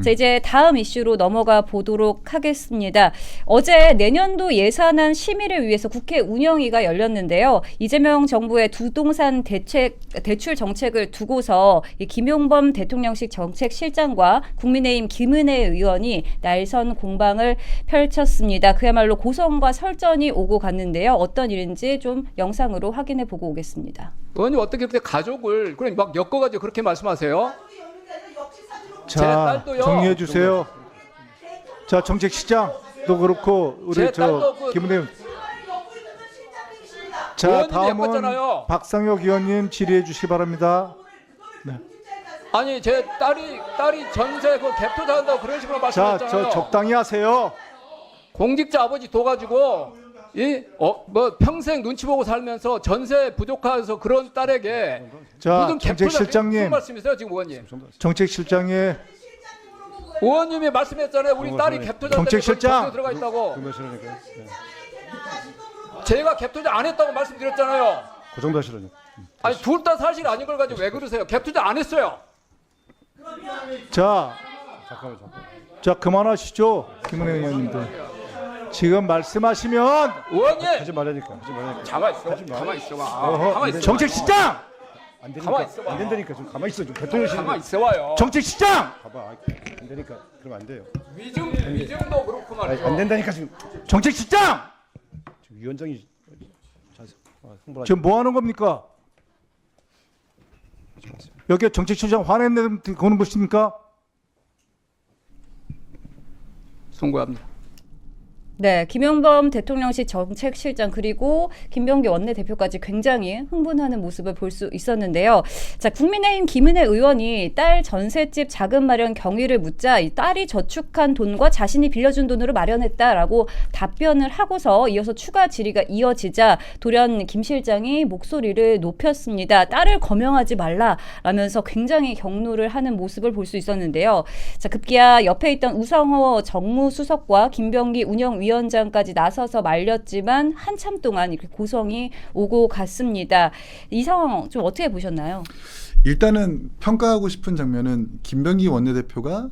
자, 이제 다음 이슈로 넘어가 보도록 하겠습니다. 어제 내년도 예산안 심의를 위해서 국회 운영위가 열렸는데요. 이재명 정부의 부동산 대출 정책을 두고서 이 김용범 대통령실 정책실장과 국민의힘 김은혜 의원이 날선 공방을 펼쳤습니다. 그야말로 고성과 설전이 오고 갔는데요. 어떤 일인지 좀 영상으로 확인해 보고 오겠습니다. 의원님 어떻게 그렇게 가족을 그냥 막 엮어가지고 그렇게 말씀하세요? 자, 정리해 주세요. 자, 정책시장도 그렇고 우리 저 김은혜. 자, 다음은 엮었잖아요. 박상혁 의원님 질의해 주시기 바랍니다. 네. 아니 제 딸이 전세 그 갭 투자한다고 그런 식으로 자, 말씀하셨잖아요. 저 적당히 하세요. 공직자 아버지 둬가지고 뭐 평생 눈치 보고 살면서 전세 부족해서 그런 딸에게 자, 무슨 갭 투자 정책실장님. 무슨 말씀이세요 지금 의원님? 정책실장의 의원님이 말씀했잖아요. 우리 딸이 갭 투자 정책실장. 들어가 있다고. 제가 갭 투자 안 했다고 말씀드렸잖아요. 그 정도 하시라뇨. 아니 둘 다 사실 아닌 걸 가지고 왜 그러세요? 갭 투자 안 했어요. 자, 잠깐만. 자 그만하시죠, 김은혜 의원님들. 지금 말씀하시면 의원님 하지 말라니까. 가만 있어. 가만 있어봐. 가만 있어. 정책시장, 안 가만 되니까. 있어봐. 안 된다니까. 좀 가만히 있어. 좀 대통령실. 가만 있어봐요. 정책시장, 봐봐. 안 되니까. 그러면 안 돼요. 위증도 그렇고 아니, 말이죠. 안 된다니까 지금. 정책시장. 지금 위원장이 홍보를 지금 뭐 하는 겁니까? 여기 정책실장 화냈는 거는 것입니까? 송구합니다. 네, 김용범 대통령실 정책실장 그리고 김병기 원내대표까지 굉장히 흥분하는 모습을 볼 수 있었는데요. 자, 국민의힘 김은혜 의원이 딸 전셋집 자금 마련 경위를 묻자 이 딸이 저축한 돈과 자신이 빌려준 돈으로 마련했다라고 답변을 하고서 이어서 추가 질의가 이어지자 돌연 김 실장이 목소리를 높였습니다. 딸을 거명하지 말라라면서 굉장히 경로를 하는 모습을 볼 수 있었는데요. 자, 급기야 옆에 있던 우상호 정무수석과 김병기 운영위원장까지 나서서 말렸지만 한참 동안 이렇게 고성이 오고 갔습니다. 이 상황 좀 어떻게 보셨나요? 일단은 평가하고 싶은 장면은 김병기 원내대표가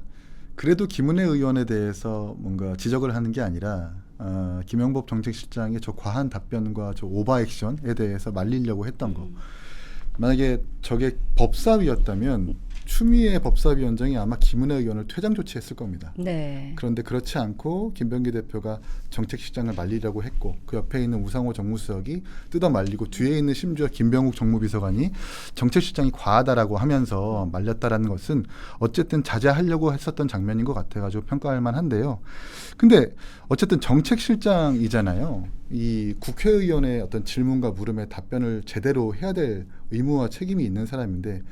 그래도 김은혜 의원에 대해서 뭔가 지적을 하는 게 아니라 김용범 정책실장의 저 과한 답변과 저 오버액션에 대해서 말리려고 했던 거. 만약에 저게 법사위였다면 추미애 법사위원장이 아마 김은혜 의원을 퇴장 조치했을 겁니다. 네. 그런데 그렇지 않고 김병기 대표가 정책실장을 말리려고 했고 그 옆에 있는 우상호 정무수석이 뜯어 말리고 뒤에 있는 심지어 김병욱 정무비서관이 정책실장이 과하다라고 하면서 말렸다라는 것은 어쨌든 자제하려고 했었던 장면인 것 같아가지고 평가할 만한데요. 근데 어쨌든 정책실장이잖아요. 이 국회의원의 어떤 질문과 물음에 답변을 제대로 해야 될 의무와 책임이 있는 사람인데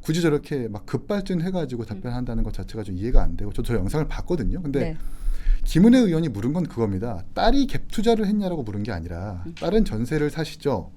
굳이 저렇게 막 급발진해가지고 답변한다는 것 자체가 좀 이해가 안 되고 저 영상을 봤거든요. 근데 네. 김은혜 의원이 물은 건 그겁니다. 딸이 갭 투자를 했냐라고 물은 게 아니라 딸은 전세를 사시죠.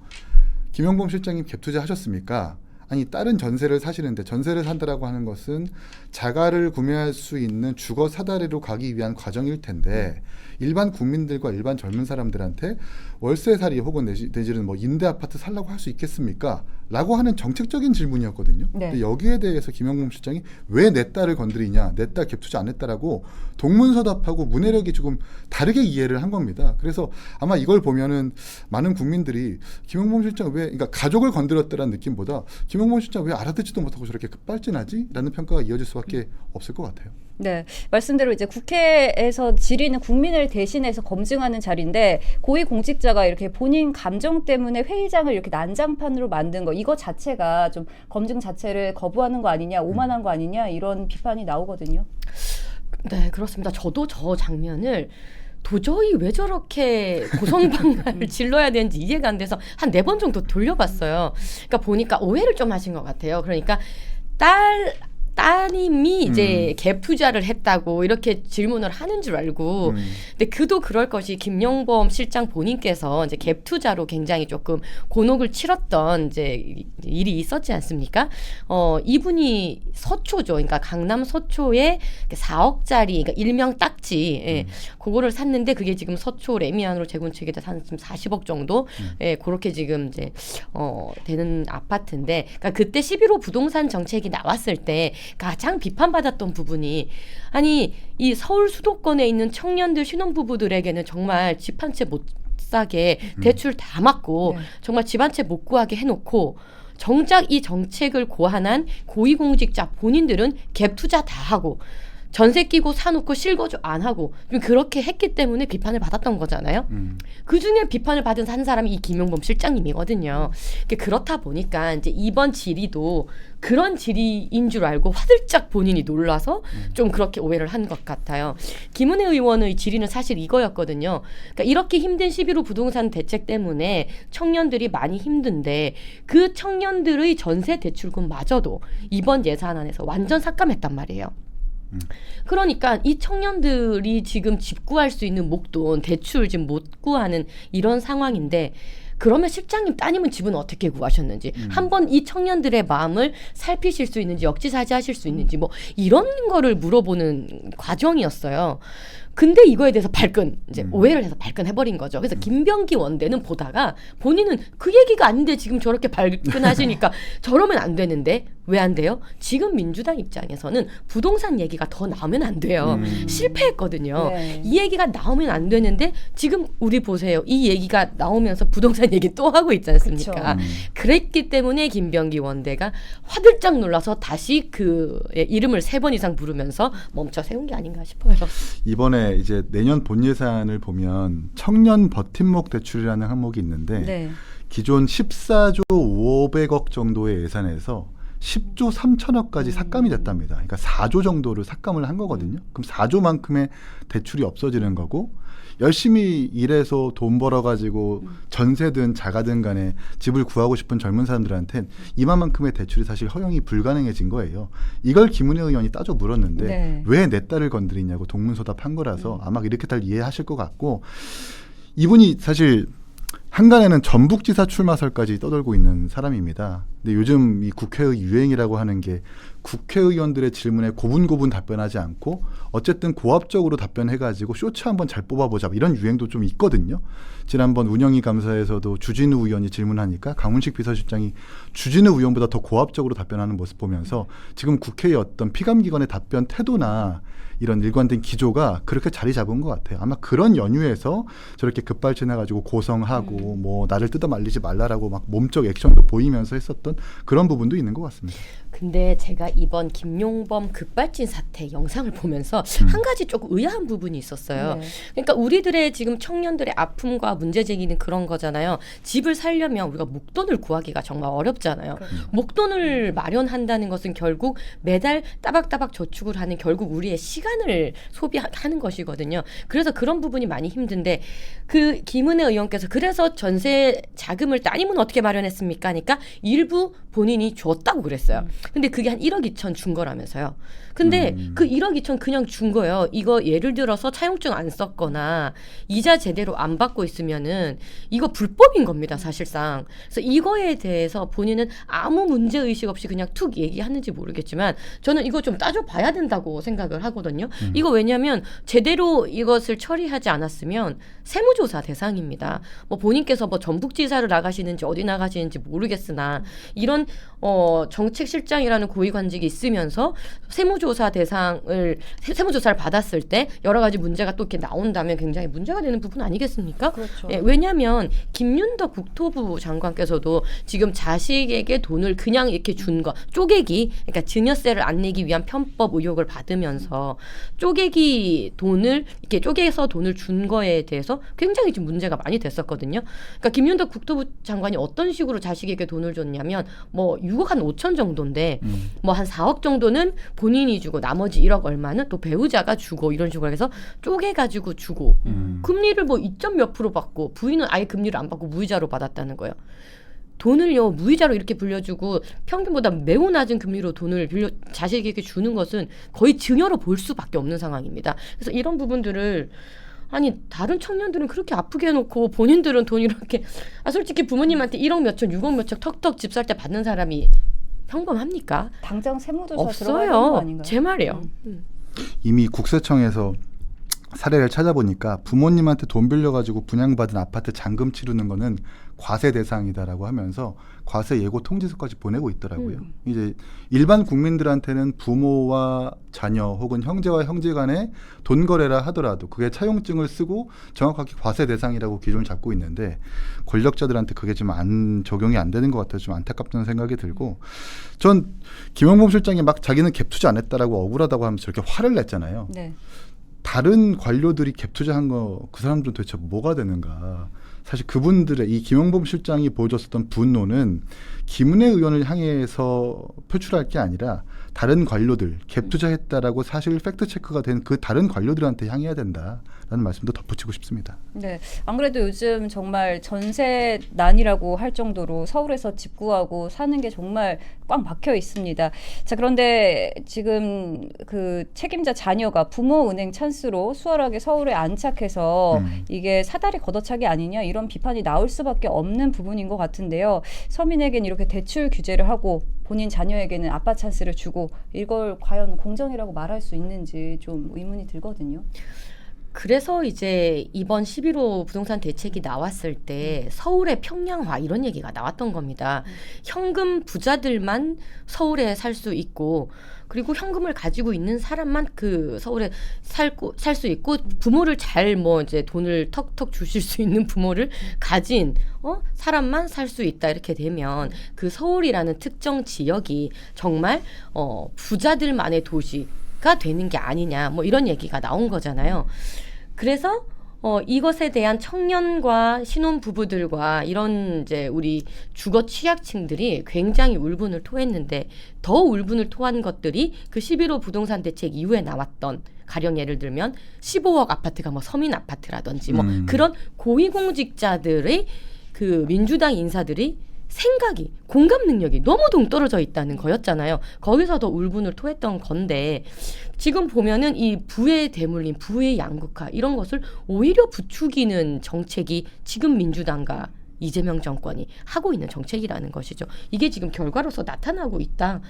김용범 실장님 갭 투자 하셨습니까? 아니 딸은 전세를 사시는데 전세를 산다라고 하는 것은 자가를 구매할 수 있는 주거 사다리로 가기 위한 과정일 텐데 일반 국민들과 일반 젊은 사람들한테 월세살이 혹은 내지는 뭐 임대 아파트 살라고 할 수 있겠습니까? 라고 하는 정책적인 질문이었거든요. 네. 근데 여기에 대해서 김용범 실장이 왜 내 딸을 건드리냐, 내 딸 갭 투자 안 했다라고 동문서답하고 문해력이 조금 다르게 이해를 한 겁니다. 그래서 아마 이걸 보면은 많은 국민들이 김용범 실장 그러니까 가족을 건드렸다라는 느낌보다 김용범 실장 왜 알아듣지도 못하고 저렇게 급발진하지? 라는 평가가 이어질 수밖에 없을 것 같아요. 네, 말씀대로 이제 국회에서 질의는 국민을 대신해서 검증하는 자리인데 고위공직자가 이렇게 본인 감정 때문에 회의장을 이렇게 난장판으로 만든 거 이거 자체가 좀 검증 자체를 거부하는 거 아니냐, 오만한 거 아니냐 이런 비판이 나오거든요. 네, 그렇습니다. 저도 저 장면을 도저히 왜 저렇게 고성방가를 질러야 되는지 이해가 안 돼서 한 4번 정도 돌려봤어요. 그러니까 보니까 오해를 좀 하신 것 같아요. 그러니까 따님이 이제 갭 투자를 했다고 이렇게 질문을 하는 줄 알고 근데 그도 그럴 것이 김용범 실장 본인께서 이제 갭 투자로 굉장히 조금 곤혹을 치렀던 이제 일이 있었지 않습니까? 이분이 서초죠. 그러니까 강남 서초에 4억짜리 그러니까 일명 딱지 예, 그거를 샀는데 그게 지금 서초 레미안으로 재건축에 대해서 한 40억 정도 예, 그렇게 지금 이제 되는 아파트인데 그러니까 그때 11호 부동산 정책이 나왔을 때 가장 비판받았던 부분이 아니 이 서울 수도권에 있는 청년들 신혼부부들에게는 정말 집 한 채 못 사게 대출 다 막고 네. 정말 집 한 채 못 구하게 해놓고 정작 이 정책을 고안한 고위공직자 본인들은 갭 투자 다 하고 전세 끼고 사놓고 실거주 안 하고 좀 그렇게 했기 때문에 비판을 받았던 거잖아요. 그중에 비판을 받은 한 사람이 이 김용범 실장님이거든요. 그렇다 보니까 이제 이번 질의도 그런 질의인 줄 알고 화들짝 본인이 놀라서 좀 그렇게 오해를 한 것 같아요. 김은혜 의원의 질의는 사실 이거였거든요. 그러니까 이렇게 힘든 11호 부동산 대책 때문에 청년들이 많이 힘든데 그 청년들의 전세 대출금마저도 이번 예산안에서 완전 삭감했단 말이에요. 그러니까 이 청년들이 지금 집 구할 수 있는 목돈 대출 지금 못 구하는 이런 상황인데 그러면 실장님 따님은 집은 어떻게 구하셨는지 한번 이 청년들의 마음을 살피실 수 있는지 역지사지하실 수 있는지 뭐 이런 거를 물어보는 과정이었어요. 근데 이거에 대해서 이제 오해를 해서 발끈해버린 거죠. 그래서 김병기 원대는 보다가 본인은 그 얘기가 아닌데 지금 저렇게 발끈하시니까 저러면 안 되는데 왜 안 돼요? 지금 민주당 입장에서는 부동산 얘기가 더 나오면 안 돼요. 실패했거든요. 네. 이 얘기가 나오면 안 되는데 지금 우리 보세요. 이 얘기가 나오면서 부동산 얘기 또 하고 있지 않습니까? 그랬기 때문에 김병기 원대가 화들짝 놀라서 다시 그 이름을 3번 이상 부르면서 멈춰 세운 게 아닌가 싶어요. 이번에 이제 내년 본 예산을 보면 청년 버팀목 대출이라는 항목이 있는데 네. 기존 14조 500억 정도의 예산에서 10조 3천억까지 삭감이 됐답니다. 그러니까 4조 정도를 삭감을 한 거거든요. 그럼 4조만큼의 대출이 없어지는 거고 열심히 일해서 돈 벌어가지고 전세든 자가든 간에 집을 구하고 싶은 젊은 사람들한테는 이만큼의 대출이 사실 허용이 불가능해진 거예요. 이걸 김은혜 의원이 따져 물었는데 네. 왜 내 딸을 건드리냐고 동문서답한 거라서 아마 이렇게 다 이해하실 것 같고 이분이 사실 한간에는 전북지사 출마설까지 떠돌고 있는 사람입니다. 근데 요즘 이 국회의 유행이라고 하는 게 국회의원들의 질문에 고분고분 답변하지 않고 어쨌든 고압적으로 답변해가지고 쇼츠 한번 잘 뽑아보자 이런 유행도 좀 있거든요. 지난번 운영위 감사에서도 주진우 의원이 질문하니까 강훈식 비서실장이 주진우 의원보다 더 고압적으로 답변하는 모습 보면서 지금 국회의 어떤 피감기관의 답변 태도나 이런 일관된 기조가 그렇게 자리 잡은 것 같아요. 아마 그런 연유에서 저렇게 급발진해가지고 고성하고 뭐 나를 뜯어 말리지 말라라고 막 몸적 액션도 보이면서 했었던 그런 부분도 있는 것 같습니다. 근데 제가 이번 김용범 급발진 사태 영상을 보면서 한 가지 조금 의아한 부분이 있었어요. 네. 그러니까 우리들의 지금 청년들의 아픔과 문제 제기는 그런 거잖아요. 집을 살려면 우리가 목돈을 구하기가 정말 어렵잖아요. 목돈을 마련한다는 것은 결국 매달 따박따박 저축을 하는 결국 우리의 시간을 소비하는 것이거든요. 그래서 그런 부분이 많이 힘든데 그 김은혜 의원께서 그래서 전세 자금을 따님은 어떻게 마련했습니까? 하니까 일부 본인이 줬다고 그랬어요. 근데 그게 한 1억 2천 준 거라면서요. 근데 그 1억 2천 그냥 준 거예요. 이거 예를 들어서 차용증 안 썼거나 이자 제대로 안 받고 있으면은 이거 불법인 겁니다, 사실상. 그래서 이거에 대해서 본인은 아무 문제의식 없이 그냥 툭 얘기하는지 모르겠지만 저는 이거 좀 따져봐야 된다고 생각을 하거든요. 이거 왜냐하면 제대로 이것을 처리하지 않았으면 세무조사 대상입니다. 뭐 본인께서 뭐 전북지사를 나가시는지 어디 나가시는지 모르겠으나 이런 정책실장이라는 고위관직이 있으면서 세무조사를 받았을 때 여러 가지 문제가 또 이렇게 나온다면 굉장히 문제가 되는 부분 아니겠습니까? 그렇죠. 예, 왜냐하면 김윤덕 국토부 장관께서도 지금 자식에게 돈을 그냥 이렇게 준 거 쪼개기, 그러니까 증여세를 안 내기 위한 편법 의혹을 받으면서 쪼개기 돈을 이렇게 쪼개서 돈을 준 거에 대해서 굉장히 좀 문제가 많이 됐었거든요. 그러니까 김윤덕 국토부 장관이 어떤 식으로 자식에게 돈을 줬냐면 뭐 6억 한 5천 정도인데 뭐 한 4억 정도는 본인이 주고 나머지 1억 얼마는 또 배우자가 주고 이런 식으로 해서 쪼개가지고 주고 금리를 뭐 2점 몇 프로 받고 부인은 아예 금리를 안 받고 무이자로 받았다는 거예요. 돈을요 무이자로 이렇게 빌려주고 평균보다 매우 낮은 금리로 돈을 자식에게 주는 것은 거의 증여로 볼 수밖에 없는 상황입니다. 그래서 이런 부분들을 아니 다른 청년들은 그렇게 아프게 해놓고 본인들은 돈 이렇게 솔직히 부모님한테 1억 몇천 6억 몇천 턱턱 집 살 때 받는 사람이 평범합니까? 당장 세무조사 들어가야 되는 거 없어요. 아닌가요? 제 말이에요. 이미 국세청에서 사례를 찾아보니까 부모님한테 돈 빌려가지고 분양받은 아파트 잔금 치르는 거는 과세 대상이다라고 하면서 과세 예고 통지서까지 보내고 있더라고요. 이제 일반 국민들한테는 부모와 자녀 혹은 형제와 형제 간의 돈 거래라 하더라도 그게 차용증을 쓰고 정확하게 과세 대상이라고 기준을 잡고 있는데 권력자들한테 그게 좀 적용이 안 되는 것 같아서 좀 안타깝다는 생각이 들고 전 김영범 실장이 막 자기는 갭 투자 안 했다라고 억울하다고 하면서 저렇게 화를 냈잖아요. 네. 다른 관료들이 갭 투자한 거 그 사람들은 도대체 뭐가 되는가. 사실 그분들의 이 김영범 실장이 보여줬었던 분노는 김은혜 의원을 향해서 표출할 게 아니라 다른 관료들 갭 투자했다라고 사실 팩트 체크가 된 그 다른 관료들한테 향해야 된다라는 말씀도 덧붙이고 싶습니다. 네, 안 그래도 요즘 정말 전세난이라고 할 정도로 서울에서 집 구하고 사는 게 정말 꽉 막혀 있습니다. 자, 그런데 지금 그 책임자 자녀가 부모 은행 찬스로 수월하게 서울에 안착해서 이게 사다리 걷어차기 아니냐 이런 비판이 나올 수밖에 없는 부분인 것 같은데요. 서민에겐 이렇게 대출 규제를 하고 본인 자녀에게는 아빠 찬스를 주고 이걸 과연 공정이라고 말할 수 있는지 좀 의문이 들거든요. 그래서 이제 이번 11호 부동산 대책이 나왔을 때 서울의 평양화 이런 얘기가 나왔던 겁니다. 현금 부자들만 서울에 살 수 있고 그리고 현금을 가지고 있는 사람만 그 서울에 살 수 있고 부모를 잘 뭐 이제 돈을 턱턱 주실 수 있는 부모를 가진 사람만 살 수 있다 이렇게 되면 그 서울이라는 특정 지역이 정말 부자들만의 도시가 되는 게 아니냐 뭐 이런 얘기가 나온 거잖아요. 그래서 이것에 대한 청년과 신혼부부들과 이런 이제 우리 주거 취약층들이 굉장히 울분을 토했는데 더 울분을 토한 것들이 그 11호 부동산 대책 이후에 나왔던 가령 예를 들면 15억 아파트가 뭐 서민 아파트라든지 뭐 그런 고위공직자들의 그 민주당 인사들이 생각이 공감 능력이 너무 동떨어져 있다는 거였잖아요. 거기서 더 울분을 토했던 건데 지금 보면은 이 부의 대물림, 부의 양극화 이런 것을 오히려 부추기는 정책이 지금 민주당과 이재명 정권이 하고 있는 정책이라는 것이죠. 이게 지금 결과로서 나타나고 있다.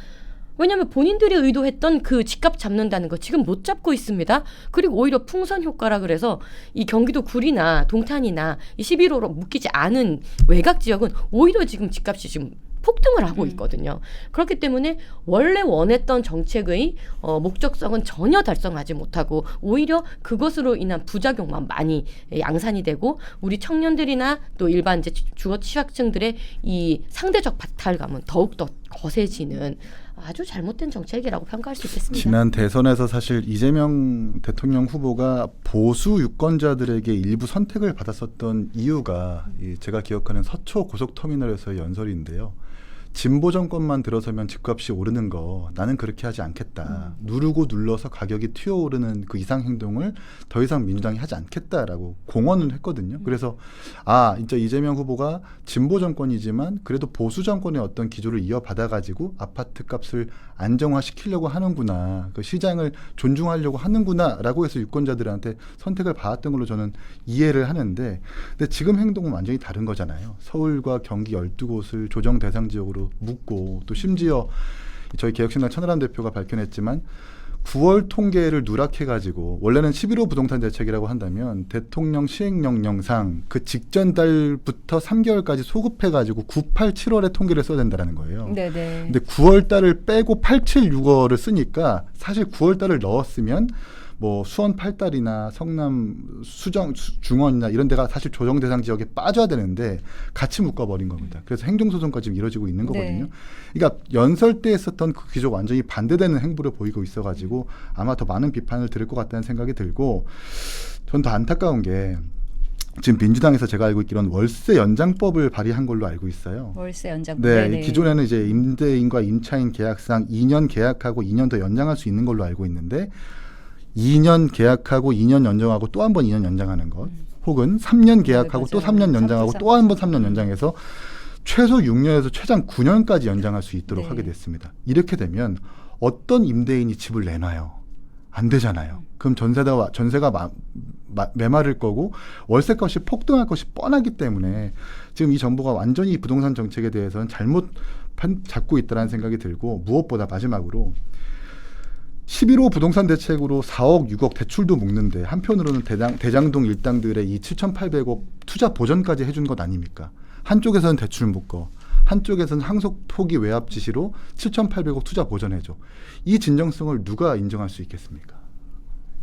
왜냐하면 본인들이 의도했던 그 집값 잡는다는 거 지금 못 잡고 있습니다. 그리고 오히려 풍선 효과라 그래서 이 경기도 구리나 동탄이나 이 11호로 묶이지 않은 외곽 지역은 오히려 지금 집값이 지금 폭등을 하고 있거든요. 그렇기 때문에 원래 원했던 정책의 목적성은 전혀 달성하지 못하고 오히려 그것으로 인한 부작용만 많이 양산이 되고 우리 청년들이나 또 일반 이제 주거 취약층들의 이 상대적 박탈감은 더욱더 거세지는 아주 잘못된 정책이라고 평가할 수 있겠습니다. 지난 대선에서 사실 이재명 대통령 후보가 보수 유권자들에게 일부 선택을 받았었던 이유가 제가 기억하는 서초 고속터미널에서의 연설인데요. 진보 정권만 들어서면 집값이 오르는 거 나는 그렇게 하지 않겠다. 누르고 눌러서 가격이 튀어오르는 그 이상 행동을 더 이상 민주당이 하지 않겠다라고 공언을 했거든요. 그래서 진짜 이재명 후보가 진보 정권이지만 그래도 보수 정권의 어떤 기조를 이어받아가지고 아파트 값을 안정화시키려고 하는구나. 그 시장을 존중하려고 하는구나라고 해서 유권자들한테 선택을 받았던 걸로 저는 이해를 하는데 근데 지금 행동은 완전히 다른 거잖아요. 서울과 경기 12곳을 조정 대상 지역으로 묻고 또 심지어 저희 개혁신당 천하람 대표가 밝혀냈지만 9월 통계를 누락해가지고 원래는 11호 부동산 대책이라고 한다면 대통령 시행령령상 그 직전 달부터 3개월까지 소급해가지고 9, 8, 7월에 통계를 써야 된다는 거예요. 네네. 근데 9월 달을 빼고 8, 7, 6월을 쓰니까 사실 9월 달을 넣었으면 뭐 수원 8달이나 성남 중원이나 이런 데가 사실 조정 대상 지역에 빠져야 되는데 같이 묶어버린 겁니다. 그래서 행정소송까지 지금 이루어지고 있는 거거든요. 네. 그러니까 연설 때 했었던 그 기조가 완전히 반대되는 행보를 보이고 있어가지고 아마 더 많은 비판을 들을 것 같다는 생각이 들고 전 더 안타까운 게 지금 민주당에서 제가 알고 있기로는 월세 연장법을 발의한 걸로 알고 있어요. 월세 연장. 네, 네네. 기존에는 이제 임대인과 임차인 계약상 2년 계약하고 2년 더 연장할 수 있는 걸로 알고 있는데 2년 계약하고 2년 연장하고 또 한 번 2년 연장하는 것 혹은 3년 계약하고 네, 또 맞아요. 3년 연장하고 또 한 번 3년 연장해서 최소 6년에서 최장 9년까지 연장할 수 있도록 네. 하게 됐습니다. 이렇게 되면 어떤 임대인이 집을 내놔요? 안 되잖아요. 그럼 전세가 메마를 거고 월세값이 폭등할 것이 뻔하기 때문에 지금 이 정부가 완전히 이 부동산 정책에 대해서는 잘못 잡고 있다는 생각이 들고 무엇보다 마지막으로 11호 부동산 대책으로 4억, 6억 대출도 묶는데 한편으로는 대장동 일당들의 이 7,800억 투자 보전까지 해준 것 아닙니까? 한쪽에서는 대출 묶어, 한쪽에서는 항속 포기 외압 지시로 7,800억 투자 보전해줘. 이 진정성을 누가 인정할 수 있겠습니까?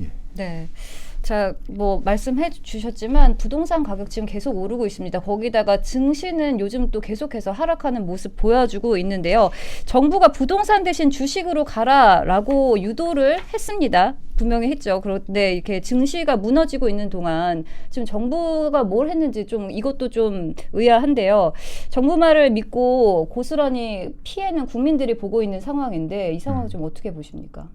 예. 네. 자, 뭐 말씀해 주셨지만 부동산 가격 지금 계속 오르고 있습니다. 거기다가 증시는 요즘 또 계속해서 하락하는 모습 보여주고 있는데요. 정부가 부동산 대신 주식으로 가라라고 유도를 했습니다. 분명히 했죠. 그런데 이렇게 증시가 무너지고 있는 동안 지금 정부가 뭘 했는지 좀 이것도 좀 의아한데요. 정부 말을 믿고 고스란히 피해는 국민들이 보고 있는 상황인데 이 상황 좀 어떻게 보십니까?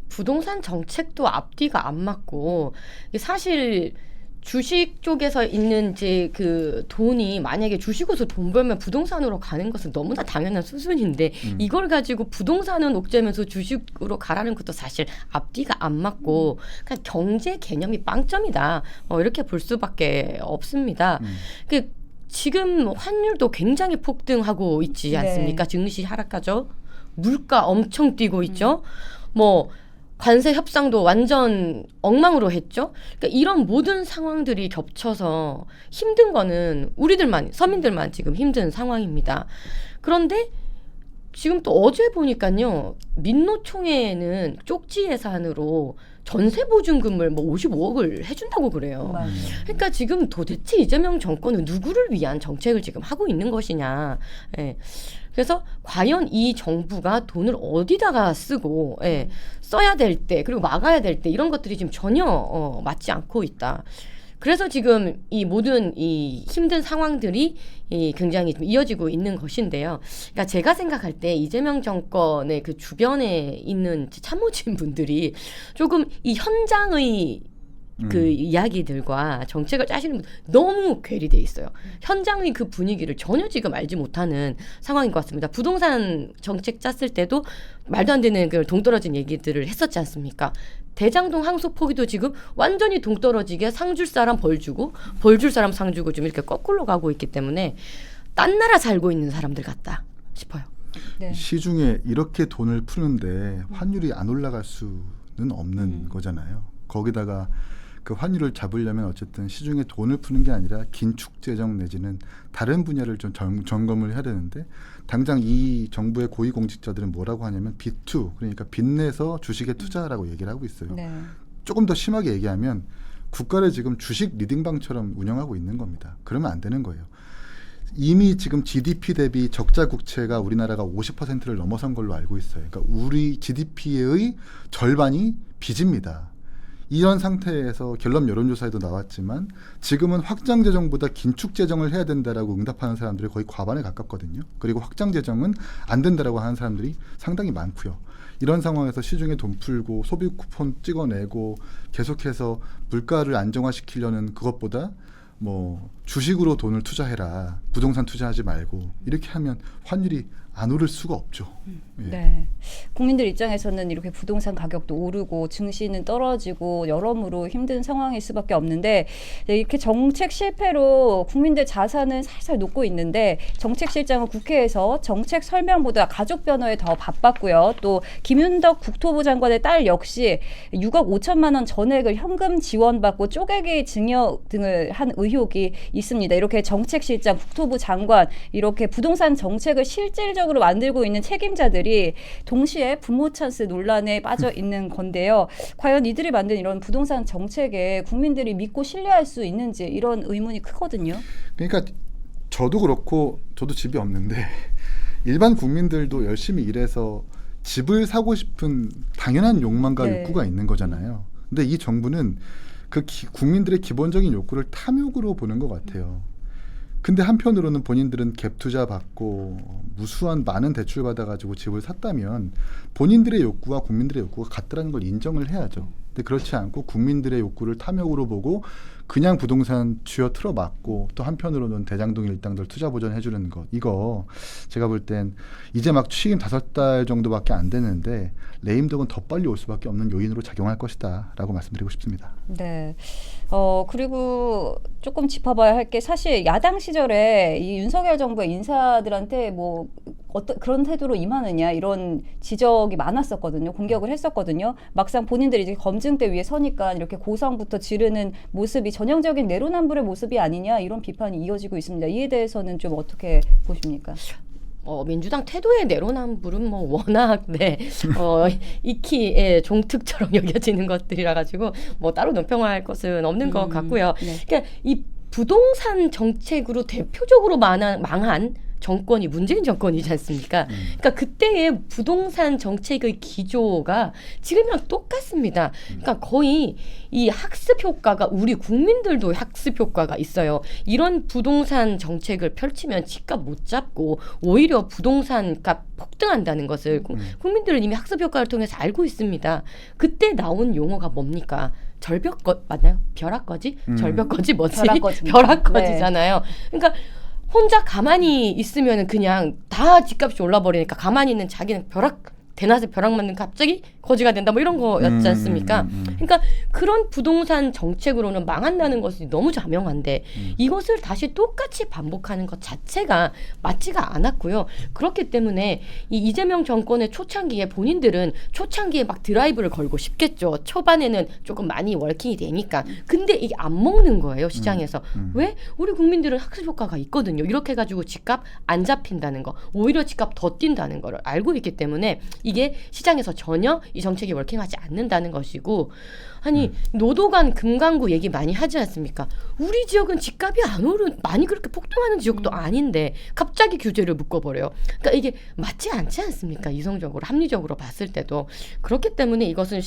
부동산 정책도 앞뒤가 안 맞고 이게 사실 주식 쪽에서 있는 이제 그 돈이 만약에 주식으로 돈 벌면 부동산으로 가는 것은 너무나 당연한 수순인데 이걸 가지고 부동산은 옥죄면서 주식으로 가라는 것도 사실 앞뒤가 안 맞고 그냥 경제 개념이 빵점이다. 이렇게 볼 수밖에 없습니다. 그 지금 환율도 굉장히 폭등하고 있지 않습니까? 네. 증시 하락하죠. 물가 엄청 뛰고 있죠. 뭐 관세 협상도 완전 엉망으로 했죠. 그러니까 이런 모든 상황들이 겹쳐서 힘든 거는 우리들만, 서민들만 지금 힘든 상황입니다. 그런데 지금 또 어제 보니까요. 민노총회는 쪽지 예산으로 전세 보증금을 뭐 55억을 해준다고 그래요. 맞아요. 그러니까 지금 도대체 이재명 정권은 누구를 위한 정책을 지금 하고 있는 것이냐. 예. 그래서 과연 이 정부가 돈을 어디다가 쓰고 써야 될 때 그리고 막아야 될 때 이런 것들이 지금 전혀 맞지 않고 있다. 그래서 지금 이 모든 이 힘든 상황들이 굉장히 좀 이어지고 있는 것인데요. 그러니까 제가 생각할 때 이재명 정권의 그 주변에 있는 참모진 분들이 조금 이 현장의 그 이야기들과 정책을 짜시는 분 너무 괴리돼 있어요. 현장의 그 분위기를 전혀 지금 알지 못하는 상황인 것 같습니다. 부동산 정책 짰을 때도 말도 안 되는 그 동떨어진 얘기들을 했었지 않습니까? 대장동 항속 포기도 지금 완전히 동떨어지게 상 줄 사람 벌 주고 벌 줄 사람 상 주고 좀 이렇게 거꾸로 가고 있기 때문에 딴 나라 살고 있는 사람들 같다 싶어요. 네. 시중에 이렇게 돈을 푸는데 환율이 안 올라갈 수는 없는 거잖아요. 거기다가 그 환율을 잡으려면 어쨌든 시중에 돈을 푸는 게 아니라 긴축 재정 내지는 다른 분야를 좀 점검을 해야 되는데 당장 이 정부의 고위공직자들은 뭐라고 하냐면 빚투, 그러니까 빚내서 주식에 투자하라고 얘기를 하고 있어요. 네. 조금 더 심하게 얘기하면 국가를 지금 주식 리딩방처럼 운영하고 있는 겁니다. 그러면 안 되는 거예요. 이미 지금 GDP 대비 적자 국채가 우리나라가 50%를 넘어선 걸로 알고 있어요. 그러니까 우리 GDP의 절반이 빚입니다. 이런 상태에서 갤럽 여론조사에도 나왔지만 지금은 확장 재정보다 긴축 재정을 해야 된다라고 응답하는 사람들이 거의 과반에 가깝거든요. 그리고 확장 재정은 안 된다라고 하는 사람들이 상당히 많고요. 이런 상황에서 시중에 돈 풀고 소비 쿠폰 찍어내고 계속해서 물가를 안정화시키려는 그것보다 뭐 주식으로 돈을 투자해라, 부동산 투자하지 말고 이렇게 하면 환율이 안 오를 수가 없죠. 예. 네. 국민들 입장에서는 이렇게 부동산 가격도 오르고 증시는 떨어지고 여러모로 힘든 상황일 수밖에 없는데 이렇게 정책 실패로 국민들 자산은 살살 녹고 있는데 정책실장은 국회에서 정책 설명보다 가족 변호에 더 바빴고요. 또 김윤덕 국토부 장관의 딸 역시 6억 5천만 원 전액을 현금 지원받고 쪼개기 증여 등을 한 의혹이 있습니다. 이렇게 정책실장, 국토부 장관 이렇게 부동산 정책을 실질적으로 만들고 있는 책임자들이 동시에 부모 찬스 논란에 빠져 있는 건데요. 과연 이들이 만든 이런 부동산 정책에 국민들이 믿고 신뢰할 수 있는지 이런 의문이 크거든요. 그러니까 저도 그렇고 저도 집이 없는데 일반 국민들도 열심히 일해서 집을 사고 싶은 당연한 욕망과 네. 욕구가 있는 거잖아요. 근데 이 정부는 그 국민들의 기본적인 욕구를 탐욕으로 보는 것 같아요. 근데 한편으로는 본인들은 갭 투자 받고 무수한 많은 대출 받아가지고 집을 샀다면 본인들의 욕구와 국민들의 욕구가 같다는 걸 인정을 해야죠. 근데 그렇지 않고 국민들의 욕구를 탐욕으로 보고 그냥 부동산 쥐어 틀어막고 또 한편으로는 대장동 일당들 투자 보전해주는 것, 이거 제가 볼 땐 이제 막 취임 5달 정도밖에 안 됐는데 레임덕은 더 빨리 올 수밖에 없는 요인으로 작용할 것이다 라고 말씀드리고 싶습니다. 네. 그리고 조금 짚어봐야 할 게 사실 야당 시절에 이 윤석열 정부의 인사들한테 뭐 그런 태도로 임하느냐 이런 지적이 많았었거든요. 공격을 했었거든요. 막상 본인들이 이제 검증대 위에 서니까 이렇게 고성부터 지르는 모습이 전형적인 내로남불의 모습이 아니냐 이런 비판이 이어지고 있습니다. 이에 대해서는 좀 어떻게 보십니까? 민주당 태도의 내로남불은 뭐 워낙 익히의 종특처럼 여겨지는 것들이라 가지고 뭐 따로 논평할 것은 없는 것 같고요. 네. 그러니까 이 부동산 정책으로 대표적으로 망한 정권이 문재인 정권이지 않습니까? 그러니까 그때의 부동산 정책의 기조가 지금이랑 똑같습니다. 그러니까 거의 이 학습 효과가 우리 국민들도 학습 효과가 있어요. 이런 부동산 정책을 펼치면 집값 못 잡고 오히려 부동산 값 폭등한다는 것을 국민들은 이미 학습 효과를 통해서 알고 있습니다. 그때 나온 용어가 뭡니까? 절벽거 맞나요? 벼락거지? 절벽거지 뭐지? 벼락거지입니다. 벼락거지잖아요. 그러니까 혼자 가만히 있으면 그냥 다 집값이 올라버리니까 가만히 있는 자기는 대낮에 벼락 맞는 갑자기 거지가 된다 뭐 이런 거였지 않습니까? 그러니까 그런 부동산 정책으로는 망한다는 것이 너무 자명한데 이것을 다시 똑같이 반복하는 것 자체가 맞지가 않았고요. 그렇기 때문에 이 이재명 정권의 초창기에 본인들은 초창기에 막 드라이브를 걸고 싶겠죠. 초반에는 조금 많이 워킹이 되니까. 근데 이게 안 먹는 거예요, 시장에서. 왜? 우리 국민들은 학습 효과가 있거든요. 이렇게 해가지고 집값 안 잡힌다는 거, 오히려 집값 더 뛴다는 거를 알고 있기 때문에 이게 시장에서 전혀 이 정책이 워킹하지 않는다는 것이고, 아니 노도관 금강구 얘기 많이 하지 않습니까? 우리 지역은 집값이 많이 그렇게 폭등하는 지역도 아닌데 갑자기 규제를 묶어버려요. 그러니까 이게 맞지 않지 않습니까? 이성적으로 합리적으로 봤을 때도. 그렇기 때문에 이것은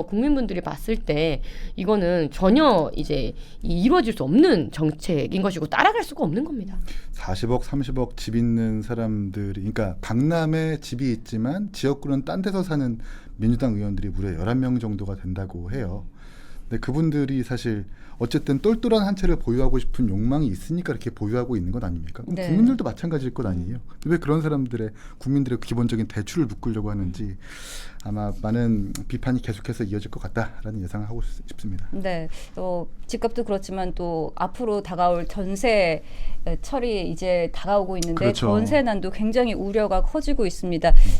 국민분들이 봤을 때 이거는 전혀 이제 이루어질 수 없는 정책인 것이고 따라갈 수가 없는 겁니다. 40억, 30억 집 있는 사람들이, 그러니까 강남에 집이 있지만 지역구는 딴 데서 사는 민주당 의원들이 무려 11명 정도가 된다고 해요. 근데 그분들이 사실 어쨌든 똘똘한 한 채를 보유하고 싶은 욕망이 있으니까 이렇게 보유하고 있는 것 아닙니까? 그럼 네. 국민들도 마찬가지일 것 아니에요? 왜 그런 국민들의 기본적인 대출을 묶으려고 하는지 아마 많은 비판이 계속해서 이어질 것 같다라는 예상을 하고 싶습니다. 네, 집값도 그렇지만 또 앞으로 다가올 전세 철이 이제 다가오고 있는데 그렇죠. 전세난도 굉장히 우려가 커지고 있습니다.